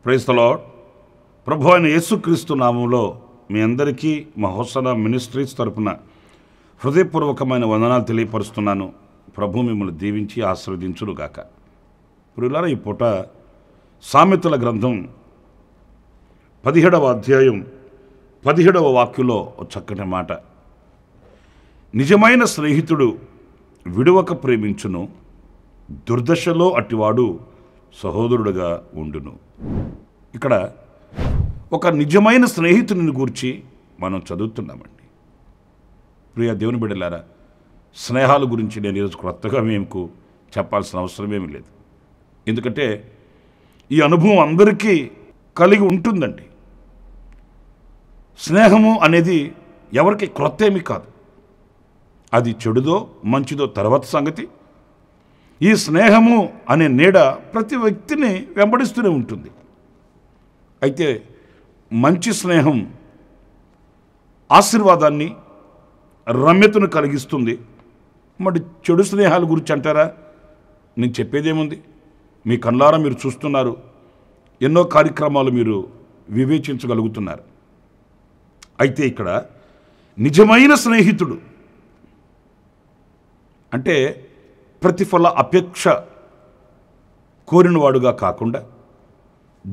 Praise the lord. ప్రభు అయిన యేసుక్రీస్తు నామంలో మీ అందరికీ మా హోసనా మినిస్ట్రీస్ తరపున హృదయపూర్వకమైన వందనాలు తెలియపరుస్తున్నాను. ప్రభు మిమ్మల్ని దీవించి ఆశీర్వదించునుగాక. ప్రియులారా, ఈ పూట సామెతల గ్రంథం 17వ అధ్యాయం 17వ వాక్యంలో ఒక చక్కటి మాట, నిజమైన స్నేహితుడు విడువక ప్రేమించును, దుర్దశలో అట్టివాడు సహోదరుడుగా ఉండును. ఇక్కడ ఒక నిజమైన స్నేహితుని గురించి మనం చదువుతున్నామండి. ప్రియ దేవుని బిడ్డలారా, స్నేహాల గురించి నేను ఈరోజు కొత్తగా మీకు చెప్పాల్సిన అవసరమేమీ లేదు. ఎందుకంటే ఈ అనుభవం అందరికీ కలిగి ఉంటుందండి. స్నేహము అనేది ఎవరికి క్రొత్త ఏమీ కాదు. అది చెడుదో మంచిదో తర్వాత సంగతి. ఈ స్నేహము అనే నీడ ప్రతి వ్యక్తిని వెంబడిస్తూనే ఉంటుంది. అయితే మంచి స్నేహం ఆశీర్వాదాన్ని, రమ్యతను కలిగిస్తుంది. మరి చెడు స్నేహాల గురించి అంటారా? నేను చెప్పేదేముంది, మీ కళ్ళారా మీరు చూస్తున్నారు, ఎన్నో కార్యక్రమాలు మీరు వివేచించగలుగుతున్నారు. అయితే ఇక్కడ నిజమైన స్నేహితుడు అంటే ప్రతిఫల అపేక్ష కోరినవాడుగా కాకుండా,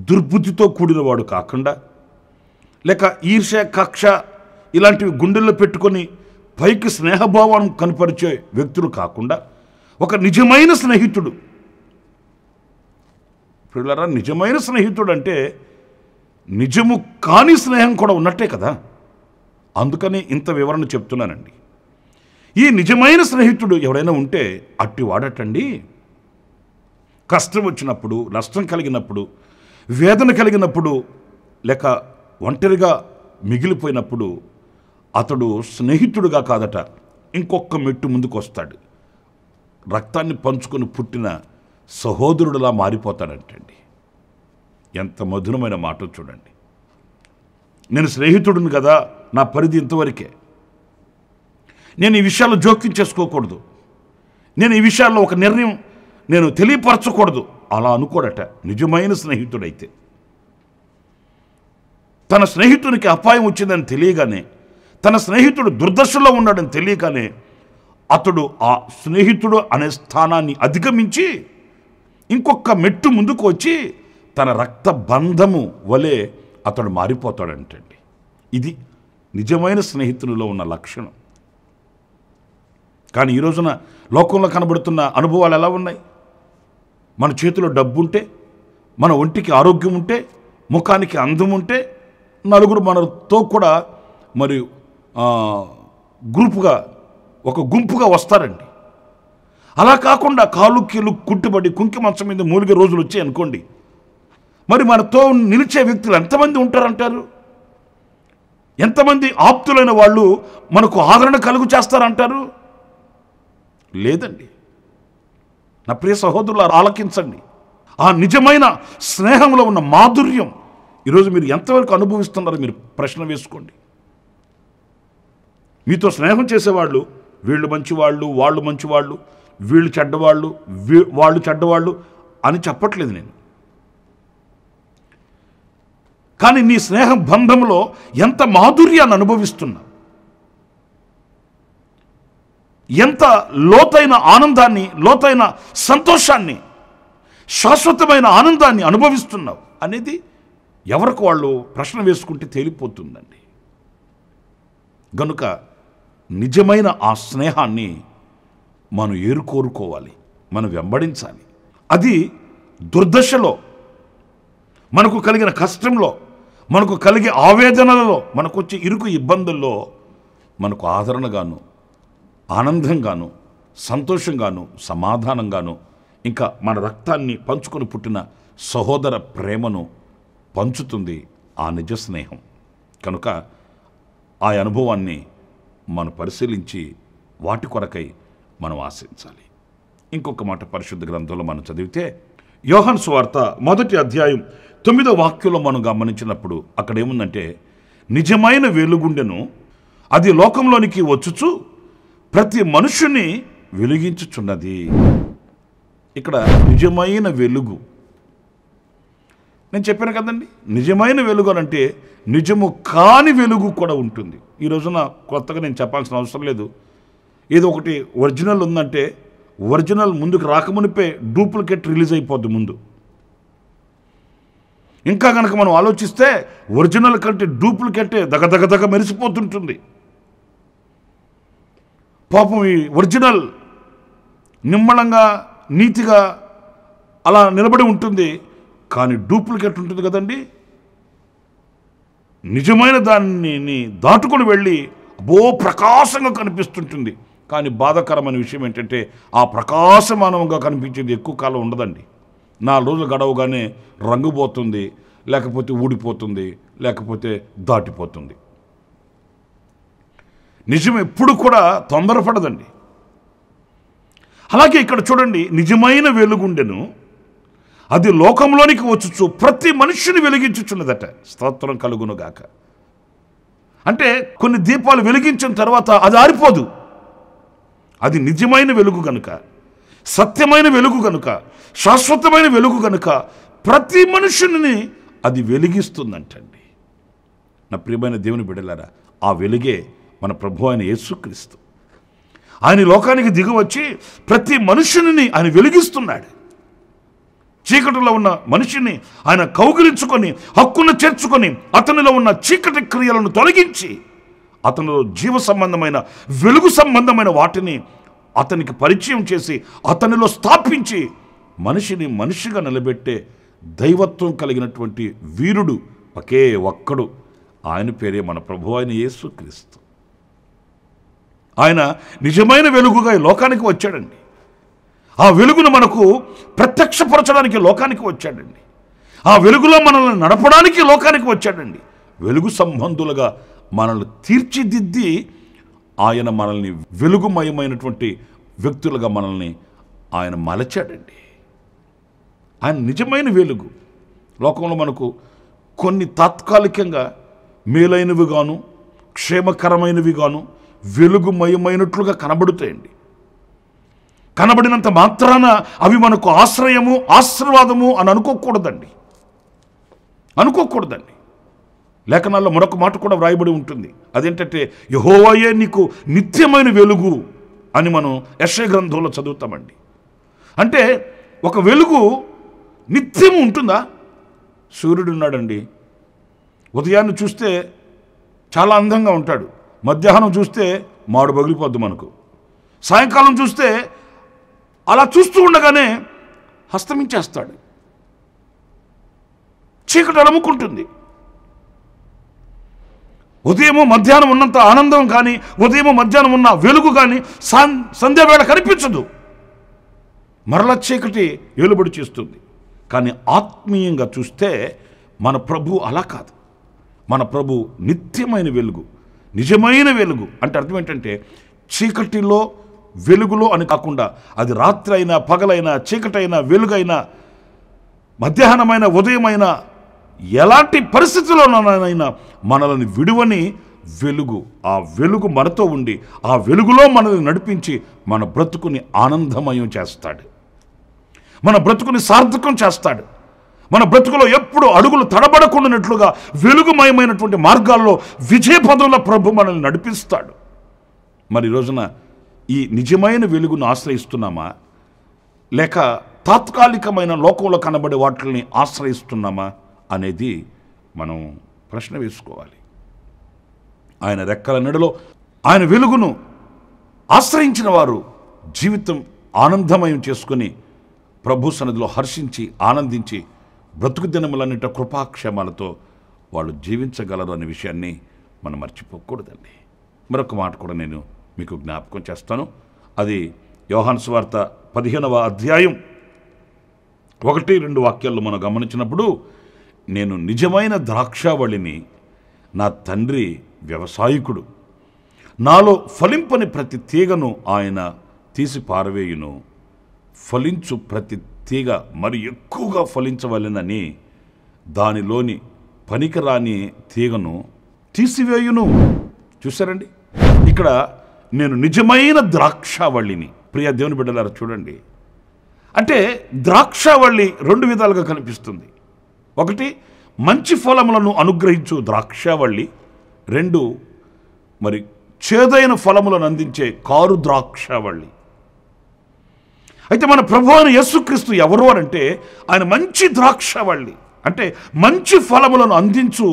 దుర్బుద్ధితో కూడినవాడు కాకుండా, లేక ఈర్ష్య కక్ష ఇలాంటివి గుండెల్లో పెట్టుకొని పైకి స్నేహభావాన్ని కనపరిచే వ్యక్తులు కాకుండా ఒక నిజమైన స్నేహితుడు. పిల్లరా, నిజమైన స్నేహితుడు అంటే నిజము కాని స్నేహం కూడా ఉన్నట్టే కదా. అందుకని ఇంత వివరణ చెప్తున్నానండి. ఈ నిజమైన స్నేహితుడు ఎవరైనా ఉంటే అట్టి వాడటండి, కష్టం వచ్చినప్పుడు, నష్టం కలిగినప్పుడు, వేదన కలిగినప్పుడు, లేక ఒంటరిగా మిగిలిపోయినప్పుడు అతడు స్నేహితుడుగా కాదట, ఇంకొక మెట్టు ముందుకు వస్తాడు. రక్తాన్ని పంచుకొని పుట్టిన సహోదరుడులా మారిపోతాడంటండి. ఎంత మధురమైన మాట చూడండి. నేను స్నేహితుడిని కదా, నా పరిధి ఇంతవరకే, నేను ఈ విషయాల్లో జోక్యం చేసుకోకూడదు, నేను ఈ విషయాల్లో ఒక నిర్ణయం నేను తెలియపరచకూడదు అలా అనుకోడట. నిజమైన స్నేహితుడైతే తన స్నేహితునికి అపాయం వచ్చిందని తెలియగానే, తన స్నేహితుడు దుర్దశలో ఉన్నాడని తెలియగానే అతడు ఆ స్నేహితుడు అనే స్థానాన్ని అధిగమించి ఇంకొక మెట్టు ముందుకు వచ్చి తన రక్త బంధము వలె అతడు మారిపోతాడంటండి. ఇది నిజమైన స్నేహితునిలో ఉన్న లక్షణం. కానీ ఈ రోజున లోకంలో కనబడుతున్న అనుభవాలు ఎలా ఉన్నాయి? మన చేతిలో డబ్బు ఉంటే, మన ఒంటికి ఆరోగ్యం ఉంటే, ముఖానికి అందం ఉంటే నలుగురు మనతో కూడా మరి ఒక గుంపుగా వస్తారండి. అలా కాకుండా కాలు కీలు కుంటుబడి కుంకి మంచం మీద మూలిగే రోజులు వచ్చాయి అనుకోండి, మరి మనతో నిలిచే వ్యక్తులు ఎంతమంది ఉంటారంటారు? ఎంతమంది ఆప్తులైన వాళ్ళు మనకు ఆదరణ కలుగు చేస్తారంటారు? లేదండి. నా ప్రియ సహోదరులు ఆలకించండి. ఆ నిజమైన స్నేహంలో ఉన్న మాధుర్యం ఈరోజు మీరు ఎంతవరకు అనుభవిస్తున్నారో మీరు ప్రశ్న వేసుకోండి. మీతో స్నేహం చేసేవాళ్ళు వీళ్ళు మంచివాళ్ళు, వాళ్ళు మంచివాళ్ళు, వీళ్ళు చెడ్డవాళ్ళు, వాళ్ళు చెడ్డవాళ్ళు అని చెప్పట్లేదు నేను. కానీ నీ స్నేహ బంధంలో ఎంత మాధుర్యాన్ని అనుభవిస్తున్నా, ఎంత లోతైన ఆనందాన్ని, లోతైన సంతోషాన్ని, శాశ్వతమైన ఆనందాన్ని అనుభవిస్తున్నావు అనేది ఎవరికి వాళ్ళు ప్రశ్న వేసుకుంటే తేలిపోతుందండి. గనుక నిజమైన ఆ స్నేహాన్ని మనం ఏరుకోరుకోవాలి, మనం వెంబడించాలి. అది దుర్దశలో, మనకు కలిగిన కష్టంలో, మనకు కలిగే ఆవేదనలలో, మనకు వచ్చే ఇరుకు ఇబ్బందుల్లో మనకు ఆదరణగాను, ఆనందంగాను, సంతోషంగాను, సమాధానంగాను ఇంకా మన రక్తాన్ని పంచుకొని పుట్టిన సహోదర ప్రేమను పంచుతుంది ఆ నిజ స్నేహం. కనుక ఆ అనుభవాన్ని మనం పరిశీలించి వాటి కొరకై మనం ఆశించాలి. ఇంకొక మాట పరిశుద్ధ గ్రంథంలో మనం చదివితే యోహాను సువార్త 1వ అధ్యాయం 9వ వాక్యంలో మనం గమనించినప్పుడు అక్కడ ఏముందంటే, నిజమైన వెలుగుండెను, అది లోకంలోనికి వచ్చుచు ప్రతి మనుషుని వెలిగించుచున్నది. ఇక్కడ నిజమైన వెలుగు, నేను చెప్పాను కదండి, నిజమైన వెలుగు అంటే నిజము కాని వెలుగు కూడా ఉంటుంది. ఈ రోజున కొత్తగా నేను చెప్పాల్సిన అవసరం లేదు. ఏదో ఒకటి ఒరిజినల్ ఉందంటే ఒరిజినల్ ముందుకు రాకమునిపే డూప్లికేట్ రిలీజ్ అయిపోద్ది ముందు. ఇంకా కనుక మనం ఆలోచిస్తే ఒరిజినల్ కంటే డూప్లికేటే దగదగదగ మెరిసిపోతుంటుంది. పాపం ఈ ఒరిజినల్ నిమ్మళంగా నీతిగా అలా నిలబడి ఉంటుంది, కానీ డూప్లికేట్ ఉంటుంది కదండి. నిజమైన దాన్ని దాటుకొని వెళ్ళి ప్రకాశంగా కనిపిస్తుంటుంది. కానీ బాధాకరమైన విషయం ఏంటంటే ఆ ప్రకాశమానంగా కనిపించేది ఎక్కువ కాలం ఉండదండి. 4 రోజులు గడవగానే రంగు పోతుంది, లేకపోతే ఊడిపోతుంది, లేకపోతే దాటిపోతుంది. నిజం ఎప్పుడు కూడా తొందరపడదండి. అలాగే ఇక్కడ చూడండి, నిజమైన వెలుగుండెను, అది లోకంలోనికి వచ్చుచు ప్రతి మనిషిని వెలిగించుచున్నదట. స్తోత్రం కలుగునుగాక. అంటే కొన్ని దీపాలు వెలిగించిన తర్వాత అది ఆరిపోదు. అది నిజమైన వెలుగు గనుక, సత్యమైన వెలుగు గనుక, శాశ్వతమైన వెలుగు గనుక ప్రతి మనుషుని అది వెలిగిస్తుందంటండి. నా ప్రియమైన దేవుని బిడ్డలారా, ఆ వెలుగే మన ప్రభు అయిన యేసుక్రీస్తు. ఆయన లోకానికి దిగివచ్చి ప్రతి మనుషుని ఆయన వెలిగిస్తున్నాడు. చీకటిలో ఉన్న మనిషిని ఆయన కౌగిలించుకొని హక్కును చేర్చుకొని అతనిలో ఉన్న చీకటి క్రియలను తొలగించి అతనిలో జీవ సంబంధమైన వెలుగు సంబంధమైన వాటిని అతనికి పరిచయం చేసి అతనిలో స్థాపించి మనిషిని మనిషిగా నిలబెట్టే దైవత్వం కలిగినటువంటి వీరుడు ఒకే ఒక్కడు. ఆయన పేరే మన ప్రభు అయిన యేసుక్రీస్తు. ఆయన నిజమైన వెలుగుగా ఈ లోకానికి వచ్చాడండి. ఆ వెలుగును మనకు ప్రత్యక్షపరచడానికి లోకానికి వచ్చాడండి. ఆ వెలుగులో మనల్ని నడపడానికి లోకానికి వచ్చాడండి. వెలుగు సంబంధులుగా మనల్ని తీర్చిదిద్ది ఆయన మనల్ని వెలుగుమయమైనటువంటి వ్యక్తులుగా మనల్ని ఆయన మలచాడండి. ఆయన నిజమైన వెలుగు. లోకంలో మనకు కొన్ని తాత్కాలికంగా మేలైనవి గాను క్షేమకరమైనవి గాను వెలుగుమయమైనట్లుగా కనబడుతాయండి. కనబడినంత మాత్రాన అవి మనకు ఆశ్రయము ఆశీర్వాదము అని అనుకోకూడదండి. లేఖనాల్లో మరొక మాట కూడా వ్రాయబడి ఉంటుంది. అదేంటంటే యెహోవాయే నీకు నిత్యమైన వెలుగు అని మనం యెషయా గ్రంథంలో చదువుతామండి. అంటే ఒక వెలుగు నిత్యం ఉంటుందా? సూర్యుడు ఉన్నాడండి, ఉదయాన్ని చూస్తే చాలా అందంగా ఉంటాడు, మధ్యాహ్నం చూస్తే మాడు పగిలిపోద్ది మనకు, సాయంకాలం చూస్తే అలా చూస్తూ ఉండగానే హస్తమించేస్తాడు, చీకటి అలముకుంటుంది. ఉదయము మధ్యాహ్నం ఉన్నంత ఆనందం కానీ ఉదయము మధ్యాహ్నం ఉన్న వెలుగు కానీ సంధ్యావేళ కనిపించదు, మరల చీకటి ఏలుబడి చేస్తుంది. కానీ ఆత్మీయంగా చూస్తే మన ప్రభు అలా కాదు. మన ప్రభు నిత్యమైన వెలుగు, నిజమైన వెలుగు. అంటే అర్థం ఏంటంటే చీకటిలో వెలుగులో అని కాకుండా అది రాత్రి అయినా పగలైనా చీకటైనా వెలుగైనా మధ్యాహ్నమైన ఉదయమైనా ఎలాంటి పరిస్థితుల్లోనైనా మనల్ని విడువని వెలుగు. ఆ వెలుగు మనతో ఉండి ఆ వెలుగులో మనల్ని నడిపించి మన బ్రతుకుని ఆనందమయం చేస్తాడు, మన బ్రతుకుని సార్థకం చేస్తాడు. మన బ్రతుకులో ఎప్పుడు అడుగులు తడబడకుండానట్లుగా వెలుగుమయమైనటువంటి మార్గాల్లో విజయపదంలో ప్రభు మనల్ని నడిపిస్తాడు. మరి రోజున ఈ నిజమైన వెలుగును ఆశ్రయిస్తున్నామా, లేక తాత్కాలికమైన లోకంలో కనబడే వాటిని ఆశ్రయిస్తున్నామా అనేది మనం ప్రశ్న వేసుకోవాలి. ఆయన రెక్కల నీడలో ఆయన వెలుగును ఆశ్రయించిన వారు జీవితం ఆనందమయం చేసుకుని ప్రభు సన్నిధిలో హర్షించి ఆనందించి బ్రతుకు దినములన్నిట కృపాక్షేమాలతో వాళ్ళు జీవించగలరు అనే విషయాన్ని మనం మర్చిపోకూడదండి. మరొక మాట కూడా నేను మీకు జ్ఞాపకం చేస్తాను. అది యోహాను సువార్త 15వ అధ్యాయం 1-2 వాక్యాల్లో మనం గమనించినప్పుడు, నేను నిజమైన ద్రాక్షావళిని, నా తండ్రి వ్యవసాయకుడు. నాలో ఫలింపని ప్రతి తీగను ఆయన తీసి పారవేయును. ఫలించు ప్రతి తీగ మరి ఎక్కువగా ఫలించవలెనని దానిలోని పనికిరాని తీగను తీసివేయును. చూసారండి, ఇక్కడ నేను నిజమైన ద్రాక్షావళిని. ప్రియ దేవుని బిడ్డలారా చూడండి, అంటే ద్రాక్షావళి 2 విధాలుగా కనిపిస్తుంది. 1, మంచి ఫలములను అనుగ్రహించు ద్రాక్షావళి. 2, మరి చేదైన ఫలములను అందించే కారు ద్రాక్షావళి. అయితే మన ప్రభువు అయిన యేసుక్రీస్తు ఎవరు అనంటే, ఆయన మంచి ద్రాక్షావళి, అంటే మంచి ఫలములను అందించు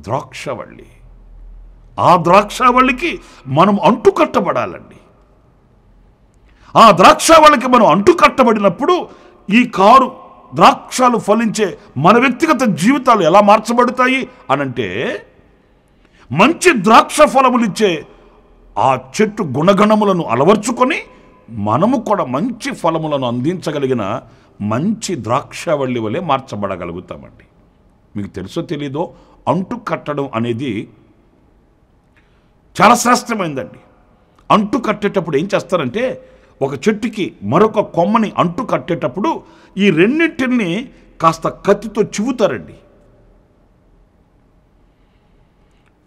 ద్రాక్షావళి. ఆ ద్రాక్షావళికి మనం అంటుకట్టబడాలండి. ఆ ద్రాక్షావళికి మనం అంటుకట్టబడినప్పుడు ఈ కారు ద్రాక్షలు ఫలించే మన వ్యక్తిగత జీవితాలు ఎలా మార్చబడతాయి అనంటే, మంచి ద్రాక్ష ఫలములిచ్చే ఆ చెట్టు గుణగణములను అలవర్చుకొని మనము కూడా మంచి ఫలములను అందించగలిగిన మంచి ద్రాక్షావళి వలె మార్చబడగలుగుతామండి. మీకు తెలుసో తెలీదో, అంటు కట్టడం అనేది చాలా శ్రేష్టమైందండి. అంటు కట్టేటప్పుడు ఏం చేస్తారంటే, ఒక చెట్టుకి మరొక కొమ్మని అంటు కట్టేటప్పుడు ఈ రెండింటిని కాస్త కత్తితో చివుతారండి.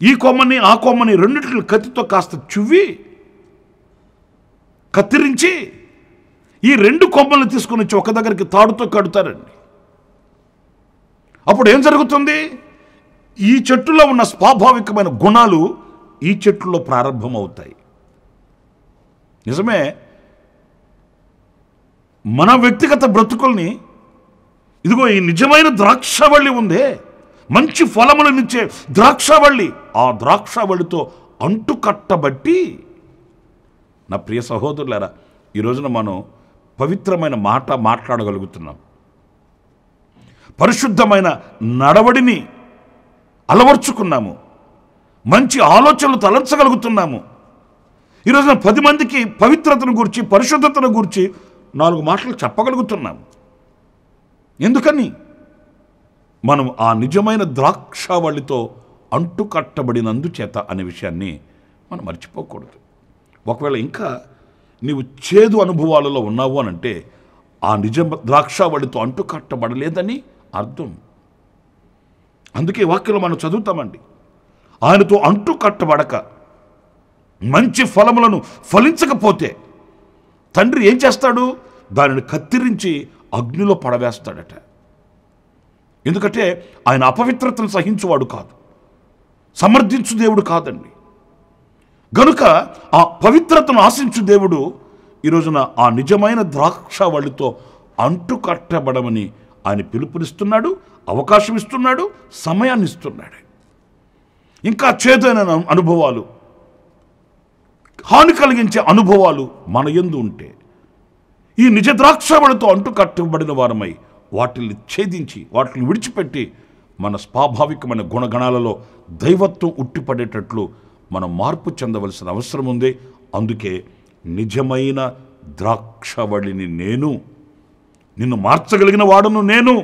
ఈ కొమ్మని ఆ కొమ్మని రెండింటిని కత్తితో కాస్త చువ్వి కత్తిరించి ఈ 2 కొమ్మలను తీసుకుని వచ్చి ఒక దగ్గరికి తాడుతో కడతారండి. అప్పుడు ఏం జరుగుతుంది? ఈ చెట్టులో ఉన్న స్వాభావికమైన గుణాలు ఈ చెట్టులో ప్రారంభమవుతాయి. నిజమే, మన వ్యక్తిగత బ్రతుకుల్ని, ఇదిగో ఈ నిజమైన ద్రాక్షావళి ఉందే, మంచి ఫలములనిచ్చే ద్రాక్షావళి, ఆ ద్రాక్షావళితో అంటుకట్టబట్టి, నా ప్రియ సహోదరులారా, ఈ రోజున మనం పవిత్రమైన మాట మాట్లాడగలుగుతున్నాం, పరిశుద్ధమైన నడవడిని అలవర్చుకున్నాము, మంచి ఆలోచనలు తలంచగలుగుతున్నాము. ఈ రోజున 10 మందికి పవిత్రతను గురించి, పరిశుద్ధతను గురించి 4 మాటలు చెప్పగలుగుతున్నాము. ఎందుకని? మనం ఆ నిజమైన ద్రాక్షావళితో అంటుకట్టబడినందుచేత అనే విషయాన్ని మనం మర్చిపోకూడదు. ఒకవేళ ఇంకా నీవు చేదు అనుభవాలలో ఉన్నావు అనంటే ఆ నిజ ద్రాక్షావళితో అంటుకట్టబడలేదని అర్థం. అందుకే వాక్యంలో మనం చదువుతామండి, ఆయనతో అంటుకట్టబడక మంచి ఫలములను ఫలించకపోతే తండ్రి ఏం చేస్తాడు? దానిని కత్తిరించి అగ్నిలో పడవేస్తాడట. ఎందుకంటే ఆయన అపవిత్రతను సహించువాడు కాదు, సమర్థించు దేవుడు కాదండి. గనుక ఆ పవిత్రతను ఆశించు దేవుడు ఈ రోజున ఆ నిజమైన ద్రాక్షావళితో అంటుకట్టబడమని ఆయన పిలుపునిస్తున్నాడు, అవకాశం ఇస్తున్నాడు, సమయాన్ని ఇస్తున్నాడు. ఇంకా చేదైన అనుభవాలు, హాని కలిగించే అనుభవాలు మన యందు ఉంటే ఈ నిజ ద్రాక్షావళితో అంటుకట్టబడిన వారమై వాటిని ఛేదించి వాటిని విడిచిపెట్టి మన స్వాభావికమైన గుణగణాలలో దైవత్వం ఉట్టిపడేటట్లు మనం మార్పు చెందవలసిన అవసరం ఉంది. అందుకే నిజమైన ద్రాక్షావళిని నేను, నిన్ను మార్చగలిగిన వాడను నేను,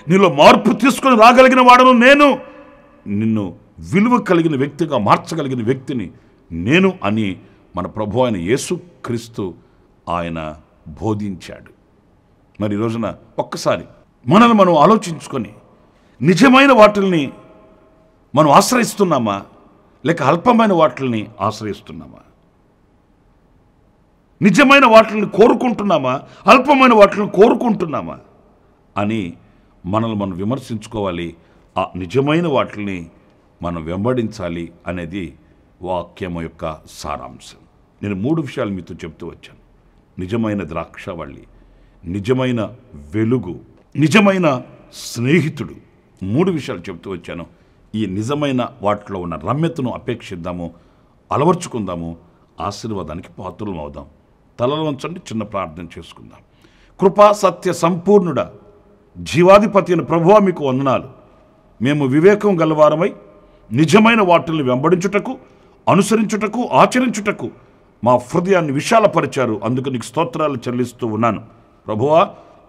నీలో మార్పు తీసుకొని రాగలిగిన వాడను నేను, నిన్ను విలువ కలిగిన వ్యక్తిగా మార్చగలిగిన వ్యక్తిని నేను అని మన ప్రభు అయిన యేసుక్రీస్తు ఆయన బోధించాడు. మరి ఈ రోజున ఒక్కసారి మనల్ని మనం ఆలోచించుకొని నిజమైన వాటిల్ని మనం ఆశ్రయిస్తున్నామా, లేక అల్పమైన వాటిల్ని ఆశ్రయిస్తున్నామా? నిజమైన వాటిని కోరుకుంటున్నామా, అల్పమైన వాటిని కోరుకుంటున్నామా అని మనల్ని మనం విమర్శించుకోవాలి. ఆ నిజమైన వాటిని మనం వెంబడించాలి అనేది వాక్యం యొక్క సారాంశం. నేను 3 విషయాలు మీతో చెప్తూ వచ్చాను. నిజమైన ద్రాక్షావళి, నిజమైన వెలుగు, నిజమైన స్నేహితుడు. 3 విషయాలు చెప్తూ వచ్చాను. ఈ నిజమైన వాటిలో ఉన్న రమ్యతను అపేక్షిద్దాము, అలవర్చుకుందాము, ఆశీర్వాదానికి పాత్రలం అవుదాం. తలలో ఉంచండి, చిన్న ప్రార్థన చేసుకుందాం. కృపా సత్య సంపూర్ణుడ, జీవాధిపతి అయిన ప్రభువా మీకు వందనాలు. మేము వివేకం గలవారమై నిజమైన వాటిని వెంబడించుటకు, అనుసరించుటకు, ఆచరించుటకు మా హృదయాన్ని విశాలపరిచారు. అందుకు నీకు స్తోత్రాలు చెల్లిస్తూ ఉన్నాను. ప్రభువా,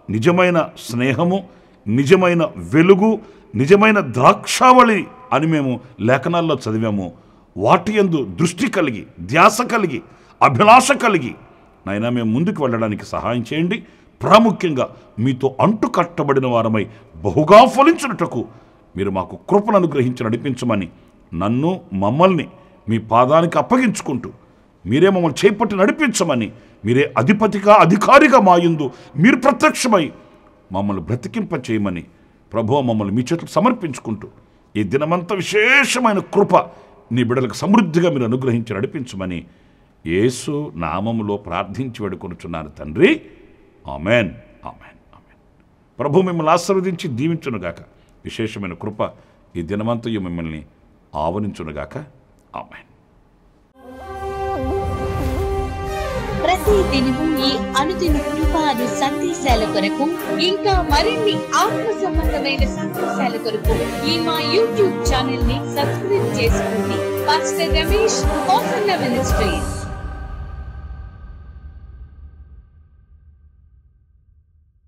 నిజమైన స్నేహము, నిజమైన వెలుగు, నిజమైన ద్రాక్షావళి అని మేము లేఖనాల్లో చదివాము. వాటి యందు దృష్టి కలిగి, ధ్యాస కలిగి, అభిలాష కలిగి నాయనా మేము ముందుకు వెళ్ళడానికి సహాయం చేయండి. ప్రాముఖ్యంగా మీతో అంటు కట్టబడిన వారమై బహుగా ఫలించుటకు మీరు మాకు కృపను అనుగ్రహించి నడిపించమని నన్ను, మమ్మల్ని మీ పాదానికి అప్పగించుకుంటూ మీరే మమ్మల్ని చేపట్టి నడిపించమని, మీరే అధిపతిగా, అధికారిగా మా యందు మీరు ప్రత్యక్షమై మమ్మల్ని బ్రతికింప చేయమని ప్రభువా మమ్మల్ని మీ చేతులకు సమర్పించుకుంటూ ఈ దినమంతా విశేషమైన కృప నీ బిడ్డలకు సమృద్ధిగా మీరు అనుగ్రహించి నడిపించమని యేసు నామములో ప్రార్థించి వేడుకొనుచున్నాను తండ్రి. Amen, amen, amen. ప్రభు మిమ్మల్ని ఆశీర్వదించి దీవించునుగాక. విశేషమైన కృప ఈ దినమంతయు మిమ్మల్ని ఆవరించునుగాక. ఆమెన్. ప్రతి దినము ఈ అనుదిన కృపాను సందేశాల కొరకు, ఇంకా మరిన్ని ఆత్మ సంబంధమైన సందేశాల కొరకు ఈ మా యూట్యూబ్ ఛానల్ ని సబ్స్క్రైబ్ చేసుకోండి. Pastor Ramesh, hosanna ministries.